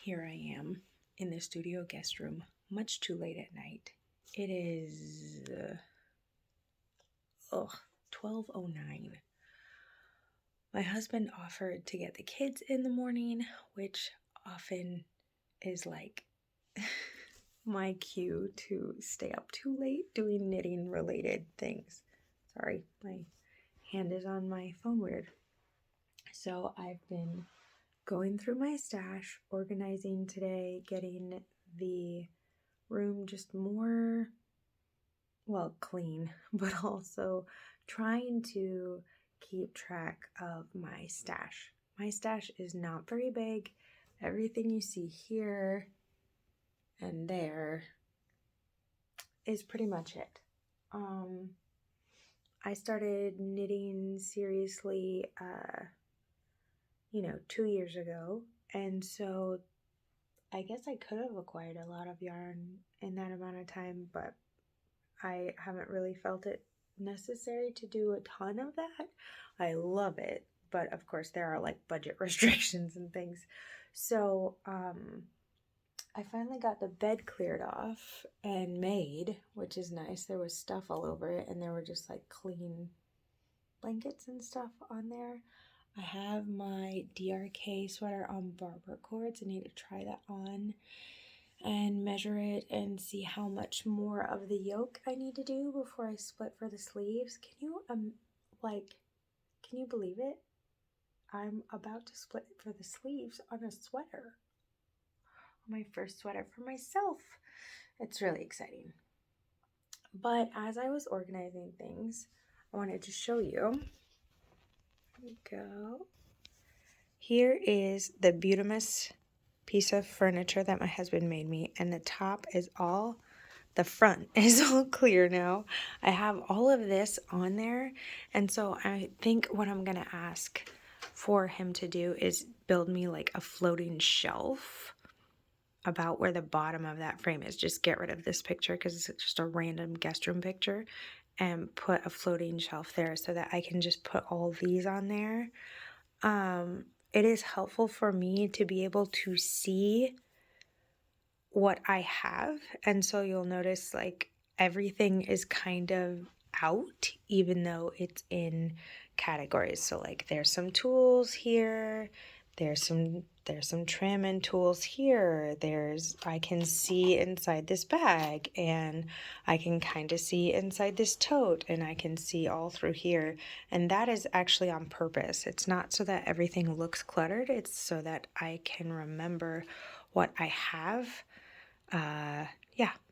Here I am in the studio guest room, much too late at night. It is 12:09. My husband offered to get the kids in the morning, which often is like my cue to stay up too late doing knitting related things. Sorry, my hand is on my phone weird. So I've been going through my stash, organizing today, getting the room just more, clean, but also trying to keep track of my stash. My stash is not very big. Everything you see here and there is pretty much it. I started knitting seriously 2 years ago, and so I guess I could have acquired a lot of yarn in that amount of time, but I haven't really felt it necessary to do a ton of that. I love it, but of course there are like budget restrictions and things. So I finally got the bed cleared off and made, which is nice. There was stuff all over it, and there were just like clean blankets and stuff on there. I have my DRK sweater on barber cords. I need to try that on and measure it and see how much more of the yoke I need to do before I split for the sleeves. Can you believe it? I'm about to split for the sleeves on a sweater. My first sweater for myself. It's really exciting. But as I was organizing things, I wanted to show you. Here we go. Here is the beautimous piece of furniture that my husband made me, and the front is all clear now. I have all of this on there, and so I think what I'm gonna ask for him to do is build me like a floating shelf about where the bottom of that frame is. Just get rid of this picture because it's just a random guest room picture, and put a floating shelf there so that I can just put all these on there. It is helpful for me to be able to see what I have, and so you'll notice like everything is kind of out even though it's in categories. So like there's some tools here, there's some trim and tools here, I can see inside this bag, and I can kind of see inside this tote, and I can see all through here, and that is actually on purpose. It's not so that everything looks cluttered, it's so that I can remember what I have.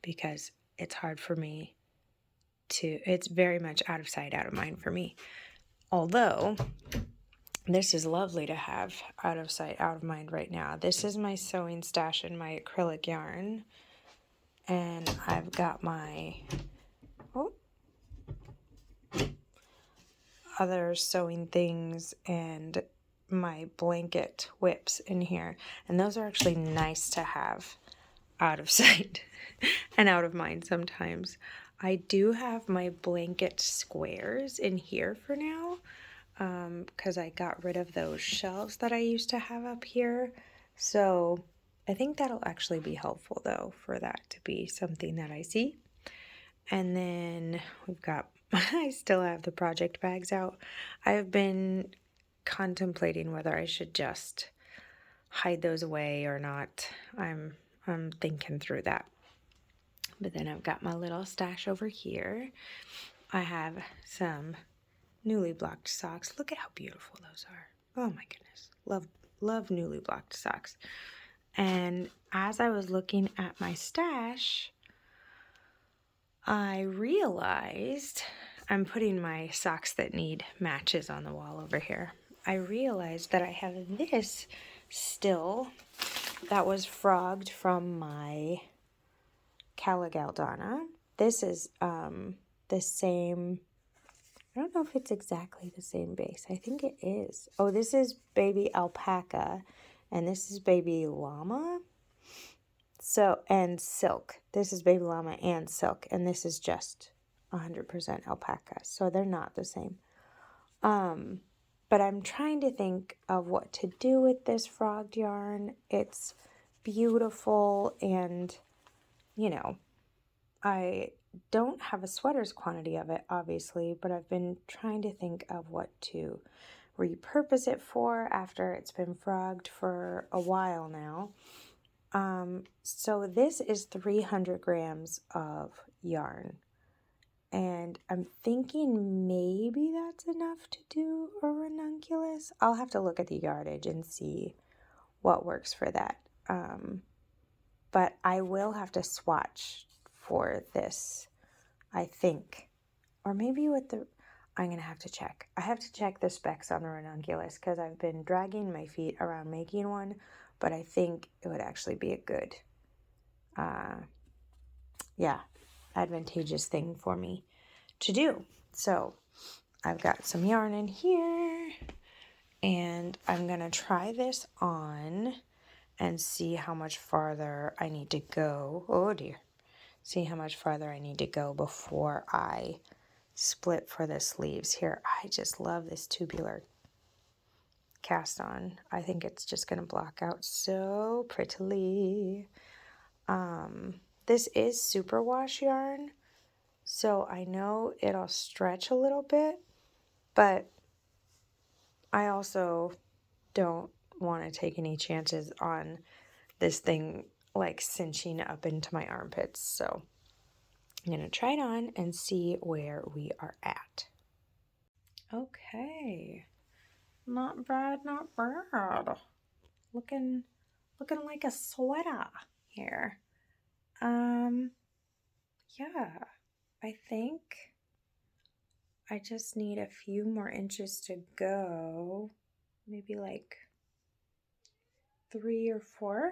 Because it's hard for me it's very much out of sight, out of mind for me. Although this is lovely to have out of sight, out of mind right now. This is my sewing stash and my acrylic yarn. And I've got my other sewing things and my blanket whips in here. And those are actually nice to have out of sight and out of mind sometimes. I do have my blanket squares in here for now, because I got rid of those shelves that I used to have up here. So I think that'll actually be helpful though, for that to be something that I see. And then I still have the project bags out. I've been contemplating whether I should just hide those away or not. I'm thinking through that. But then I've got my little stash over here. I have some newly blocked socks. Look at how beautiful those are. Oh my goodness. Love newly blocked socks. And as I was looking at my stash, I realized I'm putting my socks that need matches on the wall over here. I realized that I have this still that was frogged from my Caligaldana. This is the same. I don't know if it's exactly the same base. I think it is. Oh, this is baby alpaca, and this is baby llama. So, and silk. This is baby llama and silk, and this is just 100% alpaca. So they're not the same. But I'm trying to think of what to do with this frogged yarn. It's beautiful, and, I don't have a sweater's quantity of it, obviously, but I've been trying to think of what to repurpose it for after it's been frogged for a while now. So this is 300 grams of yarn, and I'm thinking maybe that's enough to do a ranunculus. I'll have to look at the yardage and see what works for that. But I will have to swatch for this, I think. Or maybe I'm going to have to check. I have to check the specs on the ranunculus because I've been dragging my feet around making one, but I think it would actually be a good, advantageous thing for me to do. So I've got some yarn in here, and I'm going to try this on and see how much farther I need to go. Oh dear. See how much farther I need to go before I split for the sleeves here. I just love this tubular cast on. I think it's just going to block out so prettily. This is superwash yarn, so I know it'll stretch a little bit, but I also don't want to take any chances on this thing like cinching up into my armpits. So I'm going to try it on and see where we are at. Okay. Not bad, not bad. Looking like a sweater here. Yeah. I think I just need a few more inches to go. Maybe like 3 or 4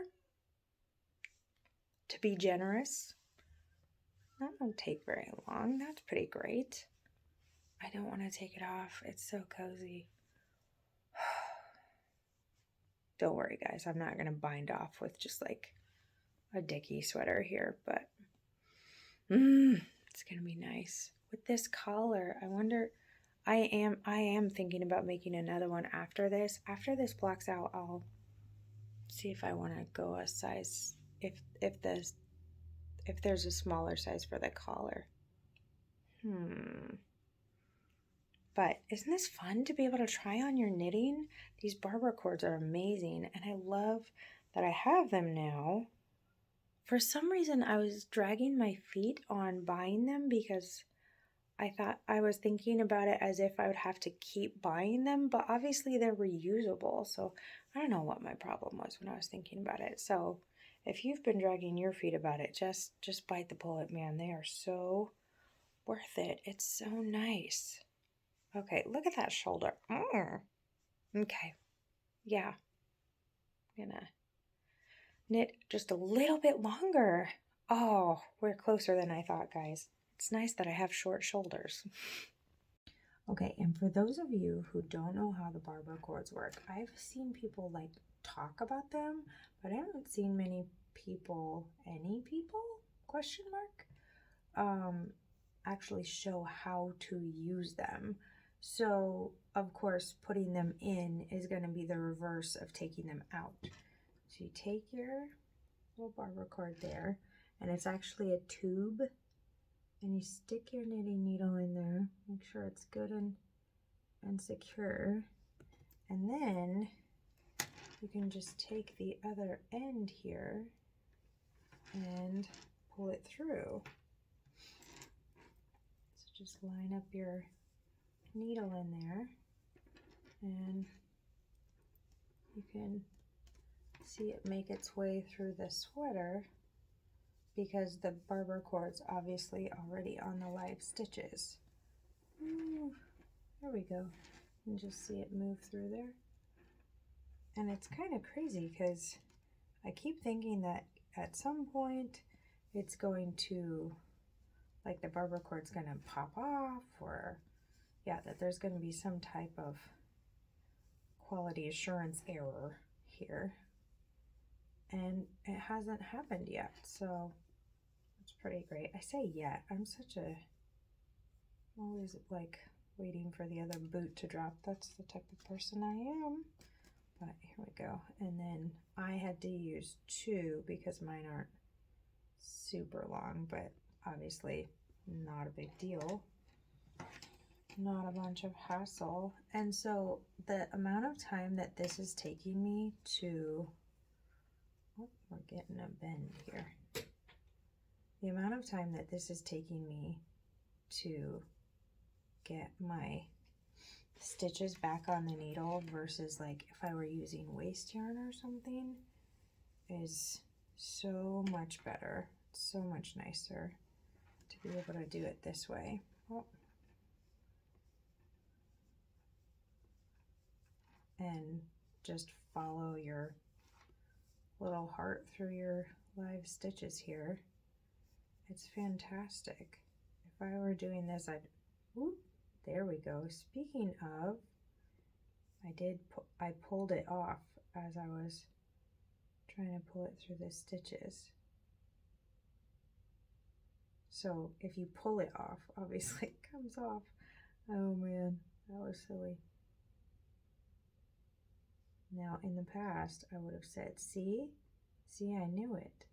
to be generous. That won't take very long. That's pretty great. I don't want to take it off. It's so cozy. Don't worry, guys. I'm not going to bind off with just like a dicky sweater here, but it's going to be nice. With this collar, I wonder, I am thinking about making another one after this. After this blocks out, I'll see if I want to go a size, if there's a smaller size for the collar. But isn't this fun to be able to try on your knitting? These barber cords are amazing, and I love that I have them now. For some reason, I was dragging my feet on buying them because I was thinking about it as if I would have to keep buying them, but obviously they're reusable. So I don't know what my problem was when I was thinking about it. So if you've been dragging your feet about it, just bite the bullet, man. They are so worth it. It's so nice. Okay, look at that shoulder. Okay, yeah. I'm gonna knit just a little bit longer. Oh, we're closer than I thought, guys. It's nice that I have short shoulders. Okay, and for those of you who don't know how the barber cords work, I've seen people like talk about them, but I haven't seen many people, question mark, actually show how to use them. So, of course, putting them in is going to be the reverse of taking them out. So you take your little barber cord there, and it's actually a tube, and you stick your knitting needle in there. Make sure it's good and secure. And then you can just take the other end here and pull it through. So just line up your needle in there, and you can see it make its way through the sweater because the barber cord's obviously already on the live stitches. There we go. You can just see it move through there. And it's kind of crazy because I keep thinking that at some point it's going to, like the barber cord's going to pop off, or that there's going to be some type of quality assurance error here. And it hasn't happened yet, so it's pretty great. I say yet, I'm always like waiting for the other boot to drop. That's the type of person I am. But here we go. And then I had to use 2 because mine aren't super long, but obviously not a big deal. Not a bunch of hassle. And so the amount of time that this is taking me to, oh, we're getting a bend here. The amount of time that this is taking me to get my stitches back on the needle versus like if I were using waste yarn or something is so much better. It's so much nicer to be able to do it this way. Oh. And just follow your little heart through your live stitches here. It's fantastic. If I were doing this, I'd, whoop, there we go. Speaking of, I pulled it off as I was trying to pull it through the stitches. So if you pull it off, obviously it comes off. Oh man, that was silly. Now in the past, I would have said, see, I knew it.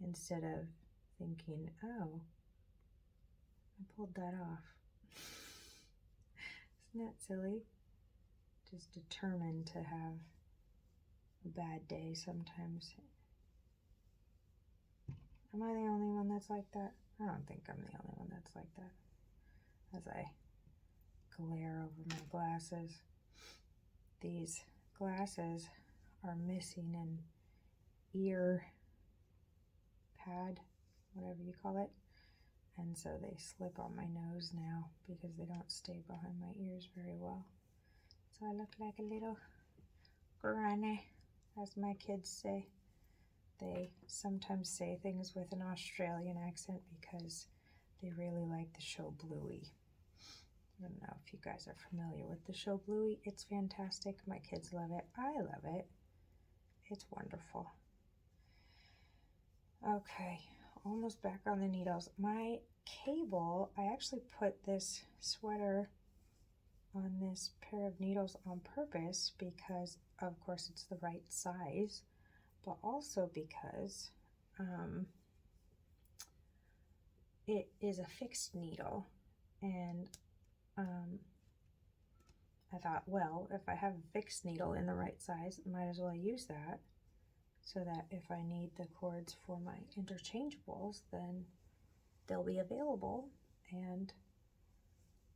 Instead of thinking, oh, I pulled that off. Isn't that silly? Just determined to have a bad day sometimes. Am I the only one that's like that? I don't think I'm the only one that's like that. As I glare over my glasses. These glasses are missing an ear pad, whatever you call it. And so they slip on my nose now because they don't stay behind my ears very well. So I look like a little granny, as my kids say. They sometimes say things with an Australian accent because they really like the show Bluey. I don't know if you guys are familiar with the show Bluey. It's fantastic. My kids love it. I love it. It's wonderful. Okay, almost back on the needles. My cable, I actually put this sweater on this pair of needles on purpose because, of course, it's the right size, but also because it is a fixed needle. And I thought, well, if I have a fixed needle in the right size, I might as well use that so that if I need the cords for my interchangeables, then they'll be available and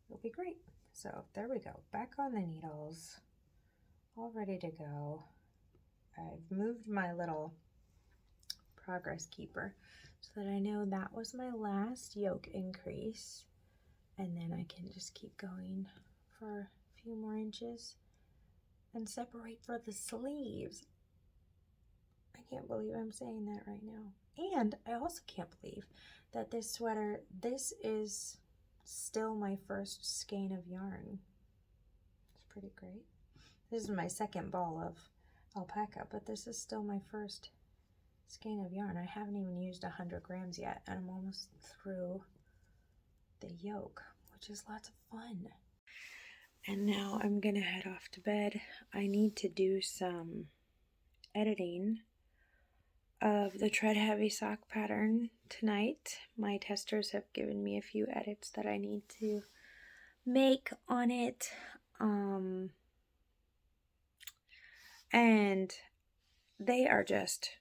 it'll be great. So there we go, back on the needles, all ready to go. I've moved my little progress keeper so that I know that was my last yoke increase, and then I can just keep going for a few more inches and separate for the sleeves. I can't believe I'm saying that right now. And I also can't believe that this sweater, this is still my first skein of yarn. It's pretty great. This is my second ball of alpaca, but this is still my first skein of yarn. I haven't even used 100 grams yet, and I'm almost through the yoke, which is lots of fun. And now I'm gonna head off to bed. I need to do some editing of the tread heavy sock pattern tonight. My testers have given me a few edits that I need to make on it. And they are just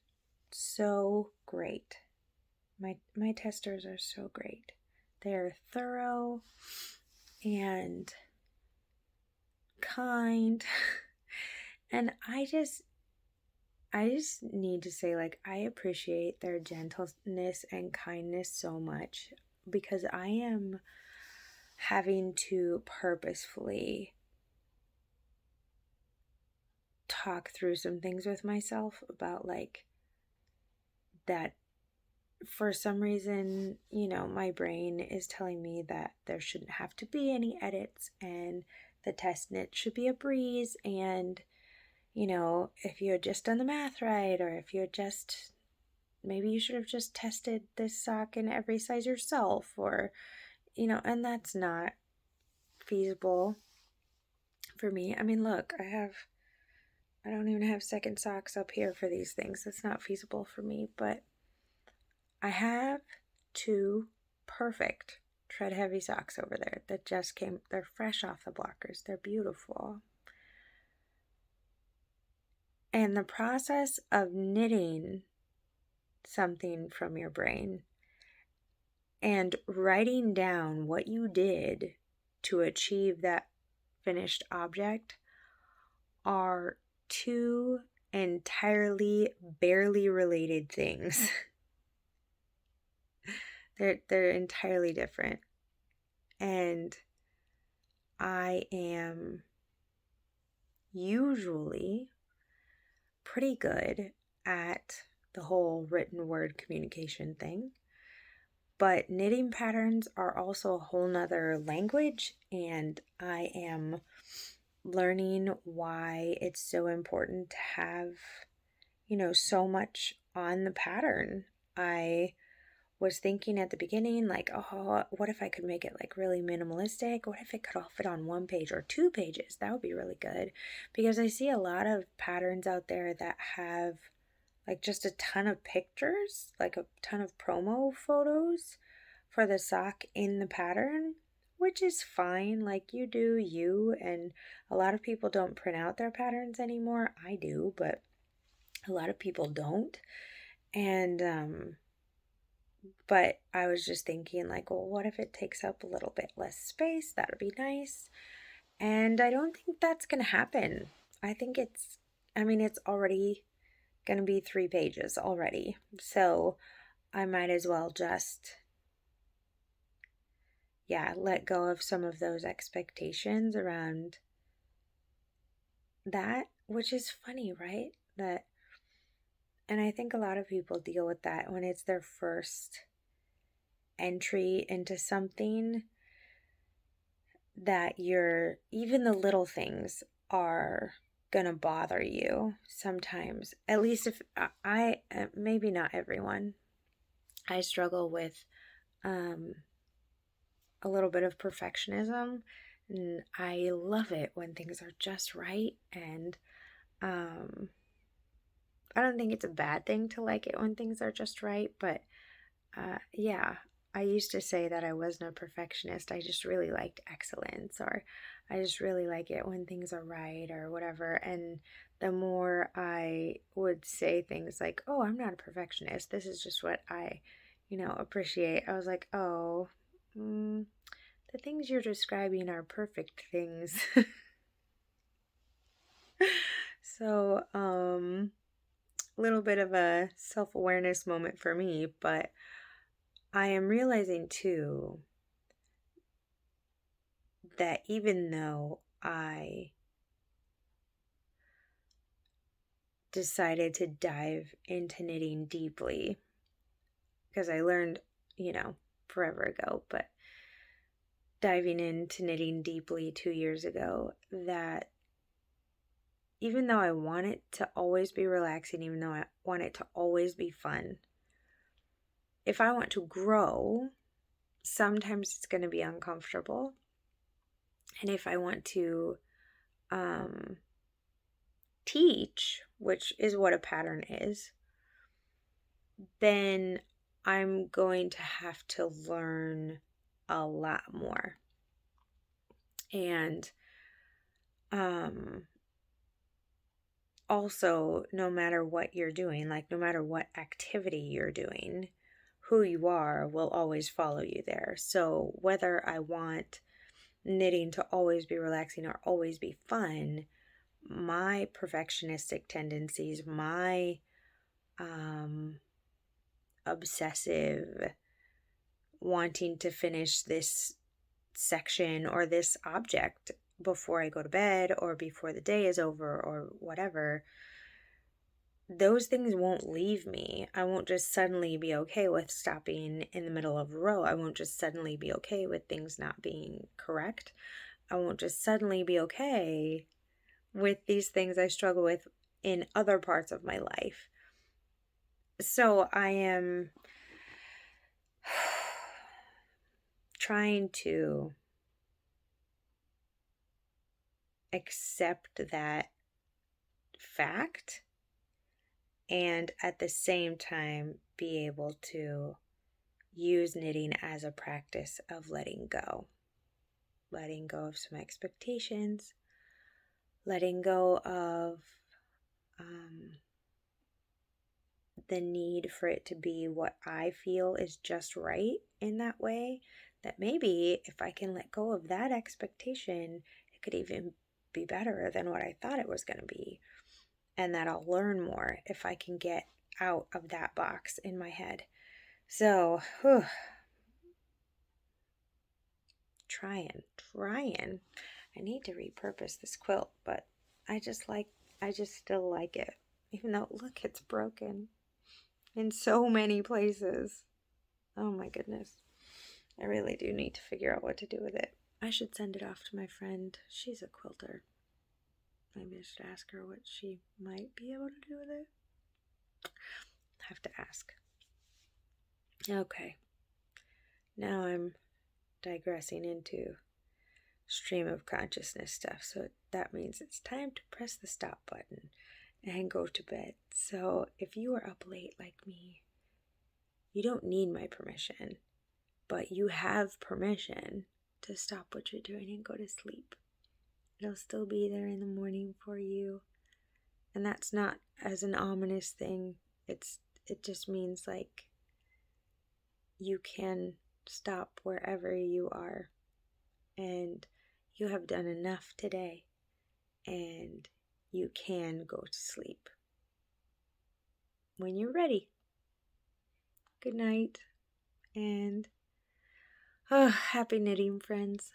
so great. My testers are so great. They're thorough and kind. And I just need to say, like, I appreciate their gentleness and kindness so much because I am having to purposefully talk through some things with myself about, like, that for some reason, you know, my brain is telling me that there shouldn't have to be any edits and the test knit should be a breeze, and you know, if you had just done the math right, or if you had just, maybe you should have just tested this sock in every size yourself, or, you know, and that's not feasible for me. I mean, look, I have I don't even have second socks up here for these things. It's not feasible for me, but I have two perfect tread heavy socks over there that just came. They're fresh off the blockers. They're beautiful. And the process of knitting something from your brain and writing down what you did to achieve that finished object are two entirely barely related things. They're entirely different. And I am usually pretty good at the whole written word communication thing. But knitting patterns are also a whole nother language, and I am learning why it's so important to have, so much on the pattern. I was thinking at the beginning, like, oh, what if I could make it like really minimalistic? What if it could all fit on 1 page or 2 pages? That would be really good. Because I see a lot of patterns out there that have like just a ton of pictures, like a ton of promo photos for the sock in the pattern, which is fine. Like, you do you, and a lot of people don't print out their patterns anymore. I do, but a lot of people don't. And but I was just thinking, like, well, what if it takes up a little bit less space? That would be nice. And I don't think that's going to happen. I think it's already going to be 3 pages already. So I might as well just, let go of some of those expectations around that, which is funny, right? And I think a lot of people deal with that when it's their first entry into something, that even the little things are gonna bother you sometimes. At least if maybe not everyone. I struggle with a little bit of perfectionism, and I love it when things are just right. And I don't think it's a bad thing to like it when things are just right, but I used to say that I wasn't a perfectionist. I just really liked excellence, or I just really like it when things are right, or whatever. And the more I would say things like, oh, I'm not a perfectionist, this is just what I, appreciate, I was like, oh, the things you're describing are perfect things. So, a little bit of a self-awareness moment for me, but I am realizing too that even though I decided to dive into knitting deeply, because I learned, forever ago, but diving into knitting deeply 2 years ago, that even though I want it to always be relaxing, even though I want it to always be fun, if I want to grow, sometimes it's going to be uncomfortable. And if I want to teach, which is what a pattern is, then I'm going to have to learn a lot more. And also, no matter what you're doing, like no matter what activity you're doing, who you are will always follow you there. So whether I want knitting to always be relaxing or always be fun, my perfectionistic tendencies, my obsessive wanting to finish this section or this object before I go to bed or before the day is over or whatever, those things won't leave me. I won't just suddenly be okay with stopping in the middle of a row. I won't just suddenly be okay with things not being correct. I won't just suddenly be okay with these things I struggle with in other parts of my life. So I am trying to accept that fact, and at the same time be able to use knitting as a practice of letting go of some expectations, letting go of the need for it to be what I feel is just right in that way. That maybe if I can let go of that expectation, it could even be better than what I thought it was going to be. And that I'll learn more if I can get out of that box in my head. So, trying. I need to repurpose this quilt, but I just still like it. Even though, look, it's broken in so many places. Oh my goodness. I really do need to figure out what to do with it. I should send it off to my friend. She's a quilter. Maybe I should ask her what she might be able to do with it. Have to ask. Okay. Now I'm digressing into stream of consciousness stuff. So that means it's time to press the stop button and go to bed. So if you are up late like me, you don't need my permission, but you have permission to stop what you're doing and go to sleep. It'll still be there in the morning for you. And that's not as an ominous thing. It just means like you can stop wherever you are. And you have done enough today. And you can go to sleep when you're ready. Good night. And happy knitting, friends.